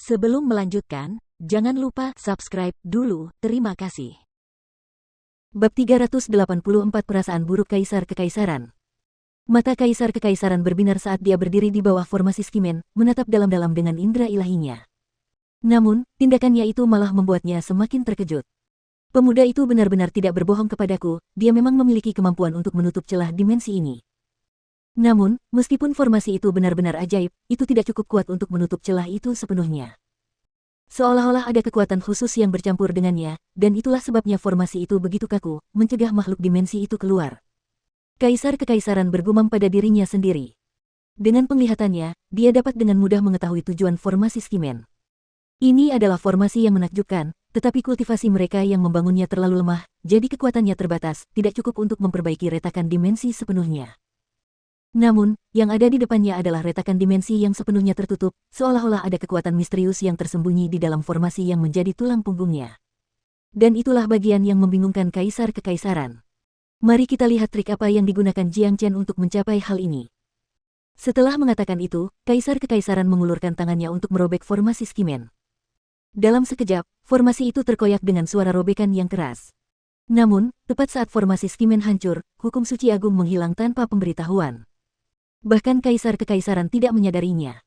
Sebelum melanjutkan, jangan lupa subscribe dulu, terima kasih. Bab 384 Perasaan Buruk Kaisar Kekaisaran. Mata Kaisar Kekaisaran berbinar saat dia berdiri di bawah formasi skimen, menatap dalam-dalam dengan indera ilahinya. Namun, tindakannya itu malah membuatnya semakin terkejut. Pemuda itu benar-benar tidak berbohong kepadaku, dia memang memiliki kemampuan untuk menutup celah dimensi ini. Namun, meskipun formasi itu benar-benar ajaib, itu tidak cukup kuat untuk menutup celah itu sepenuhnya. Seolah-olah ada kekuatan khusus yang bercampur dengannya, dan itulah sebabnya formasi itu begitu kaku, mencegah makhluk dimensi itu keluar. Kaisar Kekaisaran bergumam pada dirinya sendiri. Dengan penglihatannya, dia dapat dengan mudah mengetahui tujuan formasi skimen. Ini adalah formasi yang menakjubkan, tetapi kultivasi mereka yang membangunnya terlalu lemah, jadi kekuatannya terbatas, tidak cukup untuk memperbaiki retakan dimensi sepenuhnya. Namun, yang ada di depannya adalah retakan dimensi yang sepenuhnya tertutup, seolah-olah ada kekuatan misterius yang tersembunyi di dalam formasi yang menjadi tulang punggungnya. Dan itulah bagian yang membingungkan Kaisar Kekaisaran. Mari kita lihat trik apa yang digunakan Jiang Chen untuk mencapai hal ini. Setelah mengatakan itu, Kaisar Kekaisaran mengulurkan tangannya untuk merobek formasi skimen. Dalam sekejap, formasi itu terkoyak dengan suara robekan yang keras. Namun, tepat saat formasi skimen hancur, hukum suci agung menghilang tanpa pemberitahuan. Bahkan Kaisar Kekaisaran tidak menyadarinya.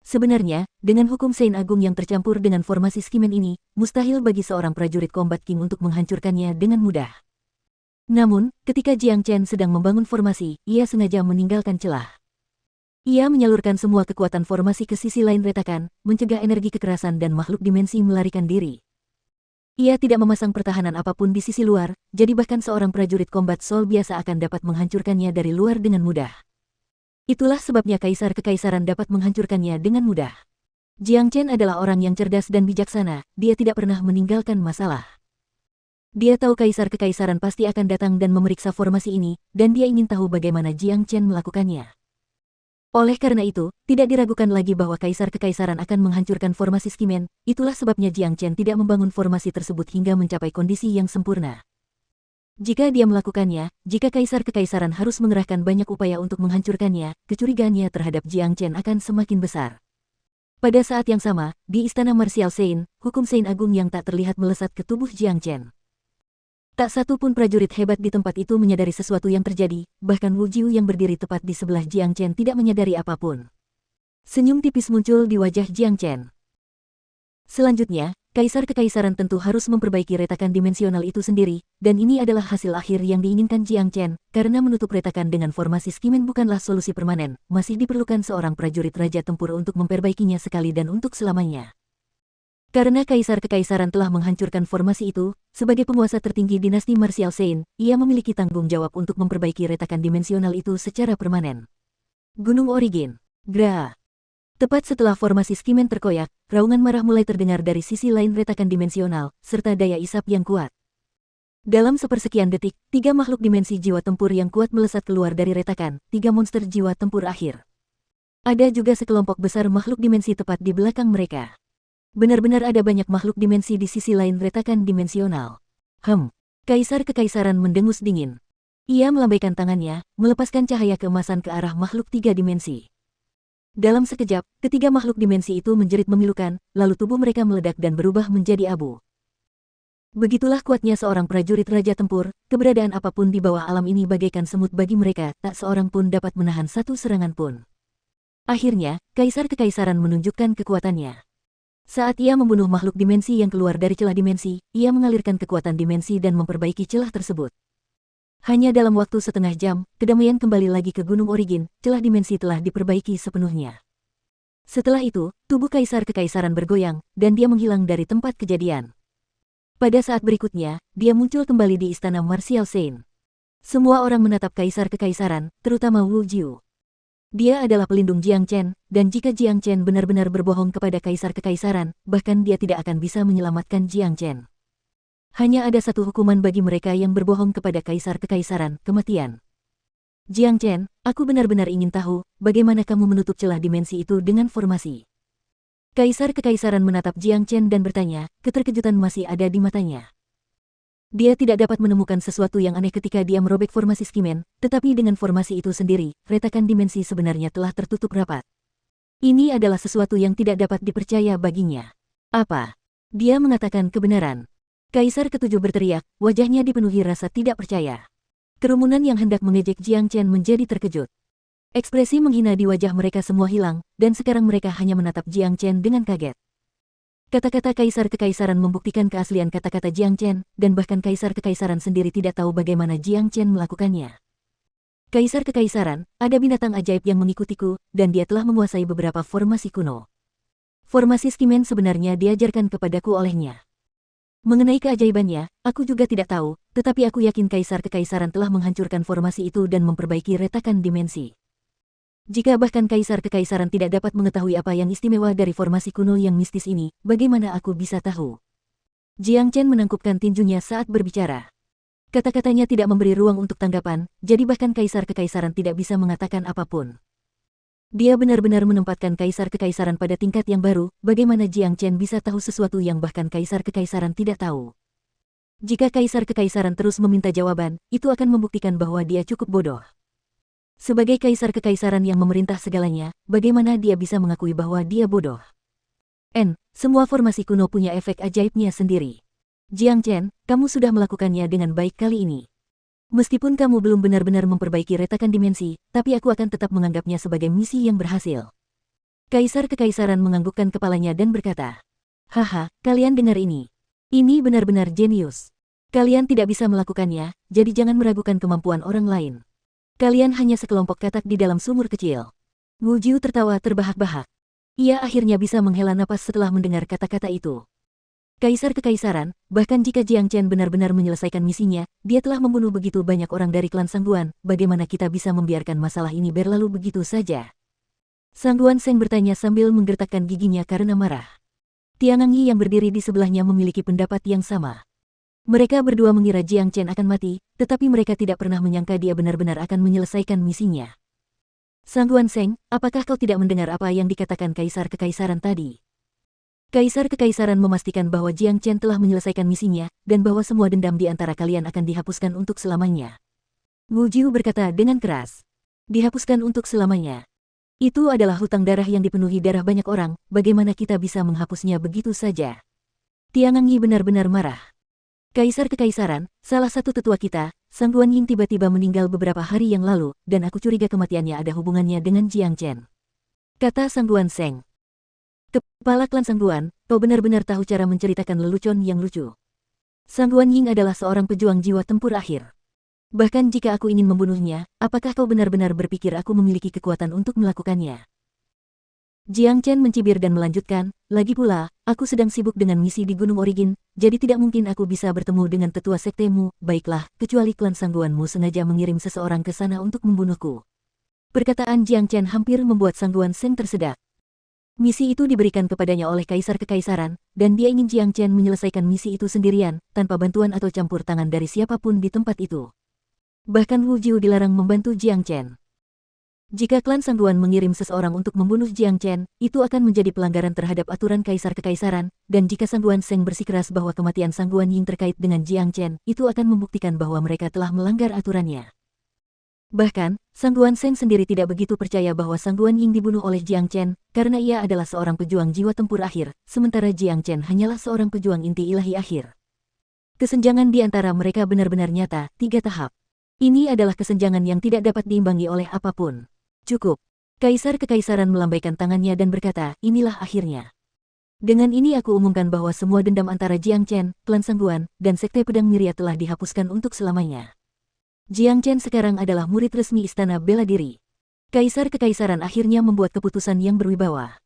Sebenarnya, dengan hukum Sein Agung yang tercampur dengan formasi skimen ini, mustahil bagi seorang prajurit Combat King untuk menghancurkannya dengan mudah. Namun, ketika Jiang Chen sedang membangun formasi, ia sengaja meninggalkan celah. Ia menyalurkan semua kekuatan formasi ke sisi lain retakan, mencegah energi kekerasan dan makhluk dimensi melarikan diri. Ia tidak memasang pertahanan apapun di sisi luar, jadi bahkan seorang prajurit Combat Soul biasa akan dapat menghancurkannya dari luar dengan mudah. Itulah sebabnya Kaisar Kekaisaran dapat menghancurkannya dengan mudah. Jiang Chen adalah orang yang cerdas dan bijaksana, dia tidak pernah meninggalkan masalah. Dia tahu Kaisar Kekaisaran pasti akan datang dan memeriksa formasi ini, dan dia ingin tahu bagaimana Jiang Chen melakukannya. Oleh karena itu, tidak diragukan lagi bahwa Kaisar Kekaisaran akan menghancurkan formasi skimen, itulah sebabnya Jiang Chen tidak membangun formasi tersebut hingga mencapai kondisi yang sempurna. Jika dia melakukannya, jika Kaisar Kekaisaran harus mengerahkan banyak upaya untuk menghancurkannya, kecurigaannya terhadap Jiang Chen akan semakin besar. Pada saat yang sama, di Istana Martial Sein, hukum Sein Agung yang tak terlihat melesat ke tubuh Jiang Chen. Tak satu pun prajurit hebat di tempat itu menyadari sesuatu yang terjadi, bahkan Wu Jiu yang berdiri tepat di sebelah Jiang Chen tidak menyadari apapun. Senyum tipis muncul di wajah Jiang Chen. Selanjutnya, Kaisar Kekaisaran tentu harus memperbaiki retakan dimensional itu sendiri, dan ini adalah hasil akhir yang diinginkan Jiang Chen, karena menutup retakan dengan formasi skimen bukanlah solusi permanen, masih diperlukan seorang prajurit Raja Tempur untuk memperbaikinya sekali dan untuk selamanya. Karena Kaisar Kekaisaran telah menghancurkan formasi itu, sebagai penguasa tertinggi dinasti Martial Sein, ia memiliki tanggung jawab untuk memperbaiki retakan dimensional itu secara permanen. Gunung Origin. Gra. Tepat setelah formasi skimen terkoyak, raungan marah mulai terdengar dari sisi lain retakan dimensional, serta daya isap yang kuat. Dalam sepersekian detik, 3 makhluk dimensi jiwa tempur yang kuat melesat keluar dari retakan, 3 monster jiwa tempur akhir. Ada juga sekelompok besar makhluk dimensi tepat di belakang mereka. Benar-benar ada banyak makhluk dimensi di sisi lain retakan dimensional. Kaisar Kekaisaran mendengus dingin. Ia melambaikan tangannya, melepaskan cahaya keemasan ke arah makhluk 3 dimensi. Dalam sekejap, ketiga makhluk dimensi itu menjerit memilukan, lalu tubuh mereka meledak dan berubah menjadi abu. Begitulah kuatnya seorang prajurit Raja Tempur, keberadaan apapun di bawah alam ini bagaikan semut bagi mereka, tak seorang pun dapat menahan satu serangan pun. Akhirnya, Kaisar Kekaisaran menunjukkan kekuatannya. Saat ia membunuh makhluk dimensi yang keluar dari celah dimensi, ia mengalirkan kekuatan dimensi dan memperbaiki celah tersebut. Hanya dalam waktu setengah jam, kedamaian kembali lagi ke Gunung Origin, celah dimensi telah diperbaiki sepenuhnya. Setelah itu, tubuh Kaisar Kekaisaran bergoyang, dan dia menghilang dari tempat kejadian. Pada saat berikutnya, dia muncul kembali di Istana Martial Sein. Semua orang menatap Kaisar Kekaisaran, terutama Wu Jiu. Dia adalah pelindung Jiang Chen, dan jika Jiang Chen benar-benar berbohong kepada Kaisar Kekaisaran, bahkan dia tidak akan bisa menyelamatkan Jiang Chen. Hanya ada satu hukuman bagi mereka yang berbohong kepada Kaisar Kekaisaran, kematian. Jiang Chen, aku benar-benar ingin tahu, bagaimana kamu menutup celah dimensi itu dengan formasi. Kaisar Kekaisaran menatap Jiang Chen dan bertanya, keterkejutan masih ada di matanya. Dia tidak dapat menemukan sesuatu yang aneh ketika dia merobek formasi skimen, tetapi dengan formasi itu sendiri, retakan dimensi sebenarnya telah tertutup rapat. Ini adalah sesuatu yang tidak dapat dipercaya baginya. Apa? Dia mengatakan kebenaran. Kaisar ketujuh berteriak, wajahnya dipenuhi rasa tidak percaya. Kerumunan yang hendak mengejek Jiang Chen menjadi terkejut. Ekspresi menghina di wajah mereka semua hilang, dan sekarang mereka hanya menatap Jiang Chen dengan kaget. Kata-kata Kaisar Kekaisaran membuktikan keaslian kata-kata Jiang Chen, dan bahkan Kaisar Kekaisaran sendiri tidak tahu bagaimana Jiang Chen melakukannya. Kaisar Kekaisaran, ada binatang ajaib yang mengikutiku, dan dia telah menguasai beberapa formasi kuno. Formasi skimen sebenarnya diajarkan kepadaku olehnya. Mengenai keajaibannya, aku juga tidak tahu, tetapi aku yakin Kaisar Kekaisaran telah menghancurkan formasi itu dan memperbaiki retakan dimensi. Jika bahkan Kaisar Kekaisaran tidak dapat mengetahui apa yang istimewa dari formasi kuno yang mistis ini, bagaimana aku bisa tahu? Jiang Chen menangkupkan tinjunya saat berbicara. Kata-katanya tidak memberi ruang untuk tanggapan, jadi bahkan Kaisar Kekaisaran tidak bisa mengatakan apapun. Dia benar-benar menempatkan Kaisar Kekaisaran pada tingkat yang baru, bagaimana Jiang Chen bisa tahu sesuatu yang bahkan Kaisar Kekaisaran tidak tahu. Jika Kaisar Kekaisaran terus meminta jawaban, itu akan membuktikan bahwa dia cukup bodoh. Sebagai Kaisar Kekaisaran yang memerintah segalanya, bagaimana dia bisa mengakui bahwa dia bodoh? Semua formasi kuno punya efek ajaibnya sendiri. Jiang Chen, kamu sudah melakukannya dengan baik kali ini. Meskipun kamu belum benar-benar memperbaiki retakan dimensi, tapi aku akan tetap menganggapnya sebagai misi yang berhasil. Kaisar Kekaisaran menganggukkan kepalanya dan berkata, haha, kalian dengar ini. Ini benar-benar jenius. Kalian tidak bisa melakukannya, jadi jangan meragukan kemampuan orang lain. Kalian hanya sekelompok katak di dalam sumur kecil. Wu Jiu tertawa terbahak-bahak. Ia akhirnya bisa menghela napas setelah mendengar kata-kata itu. Kaisar Kekaisaran, bahkan jika Jiang Chen benar-benar menyelesaikan misinya, dia telah membunuh begitu banyak orang dari klan Sangguan, bagaimana kita bisa membiarkan masalah ini berlalu begitu saja? Sangguan Seng bertanya sambil menggertakkan giginya karena marah. Tiangang Yi yang berdiri di sebelahnya memiliki pendapat yang sama. Mereka berdua mengira Jiang Chen akan mati, tetapi mereka tidak pernah menyangka dia benar-benar akan menyelesaikan misinya. Sangguan Seng, apakah kau tidak mendengar apa yang dikatakan Kaisar Kekaisaran tadi? Kaisar Kekaisaran memastikan bahwa Jiang Chen telah menyelesaikan misinya, dan bahwa semua dendam di antara kalian akan dihapuskan untuk selamanya. Wu Jiu berkata dengan keras. Dihapuskan untuk selamanya. Itu adalah hutang darah yang dipenuhi darah banyak orang, bagaimana kita bisa menghapusnya begitu saja? Tiangang Yi benar-benar marah. Kaisar Kekaisaran, salah satu tetua kita, Sangguan Ying tiba-tiba meninggal beberapa hari yang lalu, dan aku curiga kematiannya ada hubungannya dengan Jiang Chen. Kata Sangguan Seng. Kepala klan Sangguan, kau benar-benar tahu cara menceritakan lelucon yang lucu. Sangguan Ying adalah seorang pejuang jiwa tempur akhir. Bahkan jika aku ingin membunuhnya, apakah kau benar-benar berpikir aku memiliki kekuatan untuk melakukannya? Jiang Chen mencibir dan melanjutkan, lagi pula, aku sedang sibuk dengan misi di Gunung Origin, jadi tidak mungkin aku bisa bertemu dengan tetua sektemu, baiklah, kecuali klan Sangguanmu sengaja mengirim seseorang ke sana untuk membunuhku. Perkataan Jiang Chen hampir membuat Sangguan Seng tersedak. Misi itu diberikan kepadanya oleh Kaisar Kekaisaran, dan dia ingin Jiang Chen menyelesaikan misi itu sendirian, tanpa bantuan atau campur tangan dari siapapun di tempat itu. Bahkan Wu Jiu dilarang membantu Jiang Chen. Jika klan Sangguan mengirim seseorang untuk membunuh Jiang Chen, itu akan menjadi pelanggaran terhadap aturan Kaisar Kekaisaran, dan jika Sangguan Seng bersikeras bahwa kematian Sangguan Ying terkait dengan Jiang Chen, itu akan membuktikan bahwa mereka telah melanggar aturannya. Bahkan, Sangguan Seng sendiri tidak begitu percaya bahwa Sangguan Ying dibunuh oleh Jiang Chen, karena ia adalah seorang pejuang jiwa tempur akhir, sementara Jiang Chen hanyalah seorang pejuang inti ilahi akhir. Kesenjangan di antara mereka benar-benar nyata, 3 tahap. Ini adalah kesenjangan yang tidak dapat diimbangi oleh apapun. Cukup. Kaisar Kekaisaran melambaikan tangannya dan berkata, inilah akhirnya. Dengan ini aku umumkan bahwa semua dendam antara Jiang Chen, klan Sangguan, dan Sekte Pedang Miria telah dihapuskan untuk selamanya. Jiang Chen sekarang adalah murid resmi Istana Bela Diri. Kaisar Kekaisaran akhirnya membuat keputusan yang berwibawa.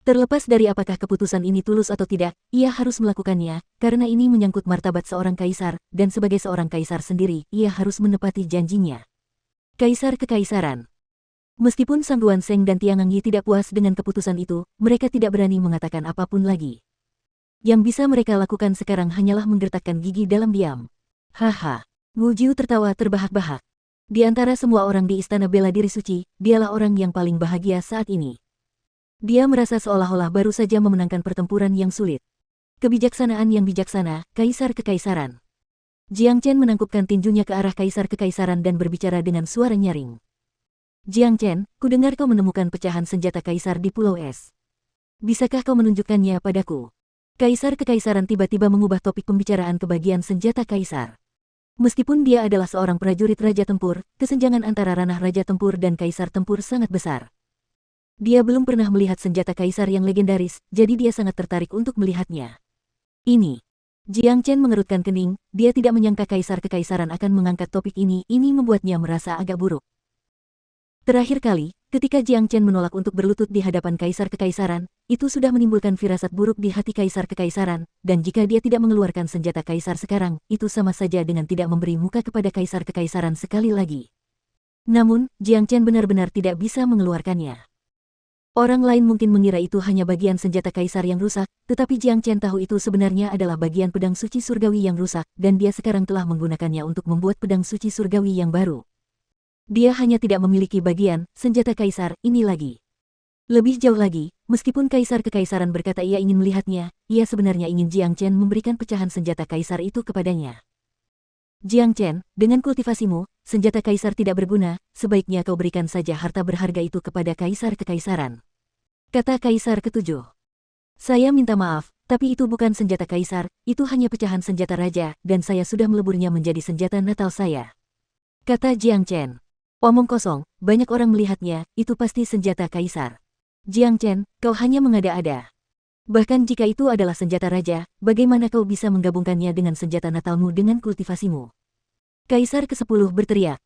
Terlepas dari apakah keputusan ini tulus atau tidak, ia harus melakukannya, karena ini menyangkut martabat seorang kaisar, dan sebagai seorang kaisar sendiri, ia harus menepati janjinya. Kaisar Kekaisaran. Meskipun Sangguan Seng dan Tiangang Yi tidak puas dengan keputusan itu, mereka tidak berani mengatakan apapun lagi. Yang bisa mereka lakukan sekarang hanyalah menggertakkan gigi dalam diam. Haha. Wu Jiu tertawa terbahak-bahak. Di antara semua orang di Istana Bela Diri Suci, dialah orang yang paling bahagia saat ini. Dia merasa seolah-olah baru saja memenangkan pertempuran yang sulit. Kebijaksanaan yang bijaksana, Kaisar Kekaisaran. Jiang Chen menangkupkan tinjunya ke arah Kaisar Kekaisaran dan berbicara dengan suara nyaring. Jiang Chen, kudengar kau menemukan pecahan senjata kaisar di Pulau Es. Bisakah kau menunjukkannya padaku? Kaisar Kekaisaran tiba-tiba mengubah topik pembicaraan ke bagian senjata kaisar. Meskipun dia adalah seorang prajurit raja tempur, kesenjangan antara ranah raja tempur dan kaisar tempur sangat besar. Dia belum pernah melihat senjata kaisar yang legendaris, jadi dia sangat tertarik untuk melihatnya. Ini. Jiang Chen mengerutkan kening, dia tidak menyangka kaisar kekaisaran akan mengangkat topik ini membuatnya merasa agak buruk. Terakhir kali, ketika Jiang Chen menolak untuk berlutut di hadapan kaisar kekaisaran, itu sudah menimbulkan firasat buruk di hati kaisar kekaisaran, dan jika dia tidak mengeluarkan senjata kaisar sekarang, itu sama saja dengan tidak memberi muka kepada kaisar kekaisaran sekali lagi. Namun, Jiang Chen benar-benar tidak bisa mengeluarkannya. Orang lain mungkin mengira itu hanya bagian senjata kaisar yang rusak, tetapi Jiang Chen tahu itu sebenarnya adalah bagian pedang suci surgawi yang rusak, dan dia sekarang telah menggunakannya untuk membuat pedang suci surgawi yang baru. Dia hanya tidak memiliki bagian senjata kaisar ini lagi. Lebih jauh lagi, meskipun kaisar kekaisaran berkata ia ingin melihatnya, ia sebenarnya ingin Jiang Chen memberikan pecahan senjata kaisar itu kepadanya. Jiang Chen, dengan kultivasimu, senjata kaisar tidak berguna, sebaiknya kau berikan saja harta berharga itu kepada kaisar kekaisaran. Kata kaisar ketujuh. Saya minta maaf, tapi itu bukan senjata kaisar, itu hanya pecahan senjata raja, dan saya sudah meleburnya menjadi senjata natal saya. Kata Jiang Chen. Omong kosong, banyak orang melihatnya, itu pasti senjata kaisar. Jiang Chen, kau hanya mengada-ada. Bahkan jika itu adalah senjata raja, bagaimana kau bisa menggabungkannya dengan senjata natalmu dengan kultivasimu? Kaisar ke-10 berteriak.